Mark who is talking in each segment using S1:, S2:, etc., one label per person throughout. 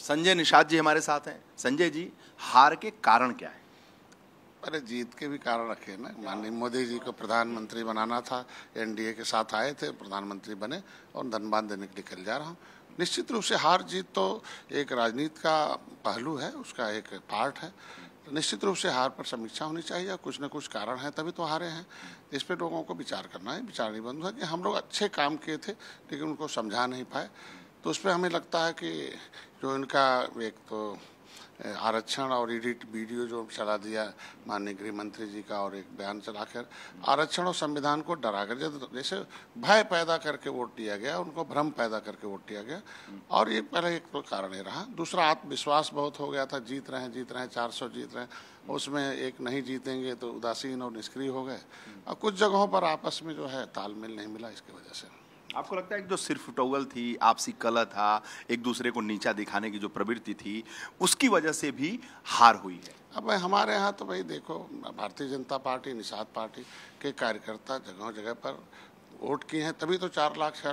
S1: संजय निषाद जी हमारे साथ हैं। संजय जी, हार के कारण क्या है?
S2: अरे जीत के भी कारण रखे ना। माननीय मोदी जी को प्रधानमंत्री बनाना था, एनडीए के साथ आए थे, प्रधानमंत्री बने और धन्यवाद देने के लिए कल जा रहा हूँ। निश्चित रूप से हार जीत तो एक राजनीति का पहलू है, उसका एक पार्ट है। तो निश्चित रूप से हार पर समीक्षा होनी चाहिए। कुछ न कुछ कारण है तभी तो हारे हैं। इस पर लोगों को विचार करना है। विचार नहीं बंद हुआ कि हम लोग अच्छे काम किए थे लेकिन उनको समझा नहीं पाए। तो उस पर हमें लगता है कि जो इनका एक तो आरक्षण और एडिट वीडियो जो चला दिया माननीय गृह मंत्री जी का, और एक बयान चलाकर आरक्षण और संविधान को डराकर जैसे भय पैदा करके वोट दिया गया, उनको भ्रम पैदा करके वोट दिया गया। और ये पहले एक तो कारण ही रहा। दूसरा, आत्मविश्वास बहुत हो गया था। जीत रहे हैं 400 जीत रहे हैं, उसमें एक नहीं जीतेंगे तो उदासीन और निष्क्रिय हो गए। और कुछ जगहों पर आपस में जो है तालमेल नहीं मिला। इसकी वजह से
S1: आपको लगता है कि जो सिर्फ टोगल थी, आपसी कलह था, एक दूसरे को नीचा दिखाने की जो प्रवृत्ति थी, उसकी वजह से भी हार हुई है?
S2: अब हमारे यहाँ तो भाई देखो, भारतीय जनता पार्टी, निषाद पार्टी के कार्यकर्ता जगह जगह पर वोट किए हैं, तभी तो 4 लाख 6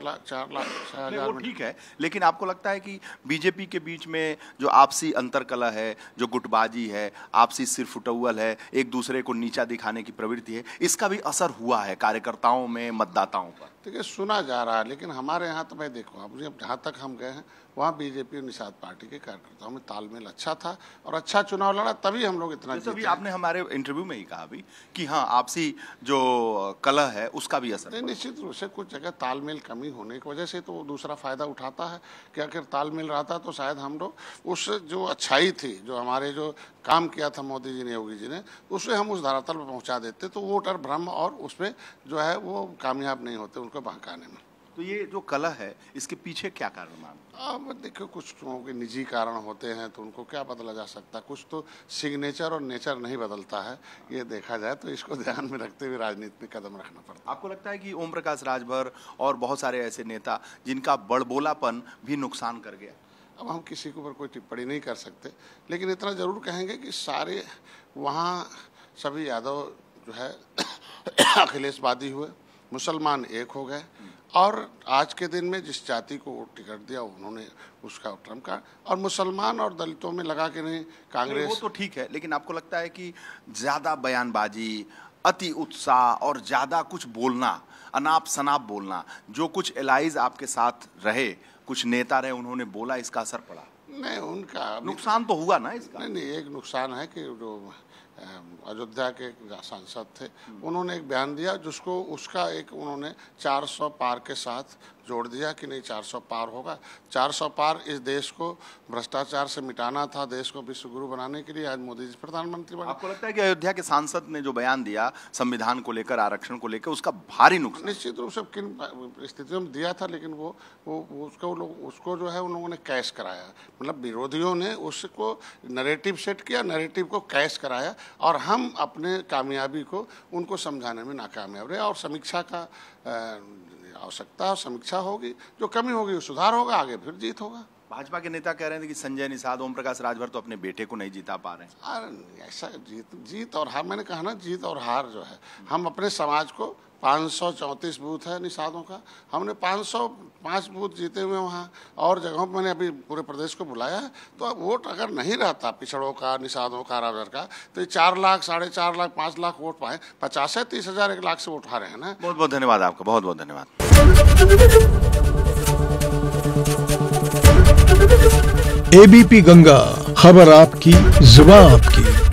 S2: हजार।
S1: ठीक है, लेकिन आपको लगता है कि बीजेपी के बीच में जो आपसी अंतरकलह है, जो गुटबाजी है, आपसी सिर्फ टोगल है, एक दूसरे को नीचा दिखाने की प्रवृत्ति है, इसका भी असर हुआ है कार्यकर्ताओं में, मतदाताओं पर?
S2: देखिए, सुना जा रहा है, लेकिन हमारे यहाँ तो भाई देखो, अब जहाँ तक हम गए हैं वहाँ बीजेपी और निषाद पार्टी के कार्यकर्ताओं में तालमेल अच्छा था और अच्छा चुनाव लड़ा, तभी हम लोग इतना जीते।
S1: आपने हमारे इंटरव्यू में ही कहा भी कि हाँ, आपसी जो कलह है उसका भी असर।
S2: निश्चित रूप से कुछ जगह तालमेल कमी होने की वजह से तो दूसरा फायदा उठाता है कि अगर तालमेल रहता तो शायद हम लोग उस जो अच्छाई थी, जो हमारे जो काम किया था मोदी जी ने, योगी जी ने, उसे हम उस धरातल पर पहुँचा देते तो वोटर भ्रम और उसमें जो है वो कामयाब नहीं होते उनको बहकाने में।
S1: तो ये जो कलह है, इसके पीछे क्या कारण मानते?
S2: अब देखो, कुछ लोगों के निजी कारण होते हैं तो उनको क्या बदला जा सकता है। कुछ तो सिग्नेचर और नेचर नहीं बदलता है, ये देखा जाए तो इसको ध्यान में रखते हुए राजनीति में कदम रखना पड़ता है।
S1: आपको लगता है कि ओम प्रकाश राजभर और बहुत सारे ऐसे नेता जिनका बड़बोलापन भी नुकसान कर गया?
S2: अब हम किसी के ऊपर कोई टिप्पणी नहीं कर सकते, लेकिन इतना जरूर कहेंगे कि सारे वहाँ सभी यादव जो है अखिलेशवादी हुए, मुसलमान एक हो गए, और आज के दिन में जिस जाति को टिकट दिया उन्होंने उसका ट्रम्प कार्ड, और मुसलमान और दलितों में लगा के नहीं कांग्रेस।
S1: वो तो ठीक है, लेकिन आपको लगता है कि ज़्यादा बयानबाजी, अति उत्साह और ज़्यादा कुछ बोलना, अनाप शनाप बोलना, जो कुछ एलाइज आपके साथ रहे, कुछ नेता रहे, उन्होंने बोला, इसका असर पड़ा?
S2: नहीं, उनका
S1: नुकसान तो हुआ ना इसका?
S2: नहीं, एक नुकसान है कि जो अयोध्या के सांसद थे, उन्होंने एक बयान दिया जिसको उसका एक उन्होंने 400 पार के साथ जोड़ दिया कि नहीं 400 पार होगा। 400 पार इस देश को भ्रष्टाचार से मिटाना था, देश को विश्व गुरु बनाने के लिए आज मोदी जी प्रधानमंत्री बने।
S1: आपको लगता है कि अयोध्या के सांसद ने जो बयान दिया संविधान को लेकर, आरक्षण को लेकर, उसका भारी नुकसान?
S2: निश्चित रूप से किन स्थितियों में दिया था, लेकिन वो उसको जो है उन लोगों ने कैश कराया। मतलब विरोधियों ने उसको नैरेटिव सेट किया, नैरेटिव को कैश कराया, और हम अपने कामयाबी को उनको समझाने में नाकामयाब रहे। और समीक्षा का आवश्यकता और समीक्षा होगी, जो कमी होगी वो सुधार होगा, आगे फिर जीत होगा।
S1: भाजपा के नेता कह रहे थे कि संजय निषाद, ओम प्रकाश राजभर तो अपने बेटे को नहीं जिता पा रहे हैं।
S2: अरे ऐसा जीत और हार, मैंने कहा ना, जीत और हार जो है, हम अपने समाज को 534 बूथ है निषादों का, हमने 505 बूथ जीते हुए वहाँ, और जगहों पर मैंने अभी पूरे प्रदेश को बुलाया है। तो अब वोट अगर नहीं रहता पिछड़ों का, निषादों का, राजभर का, तो 4 लाख, 4.5 लाख, 5 लाख वोट पाए, 50 है 30 हजार 1 लाख से वोट हारे हैं ना।
S1: बहुत बहुत धन्यवाद आपका, बहुत बहुत धन्यवाद।
S3: एबीपी गंगा, खबर आपकी, जुबान आपकी।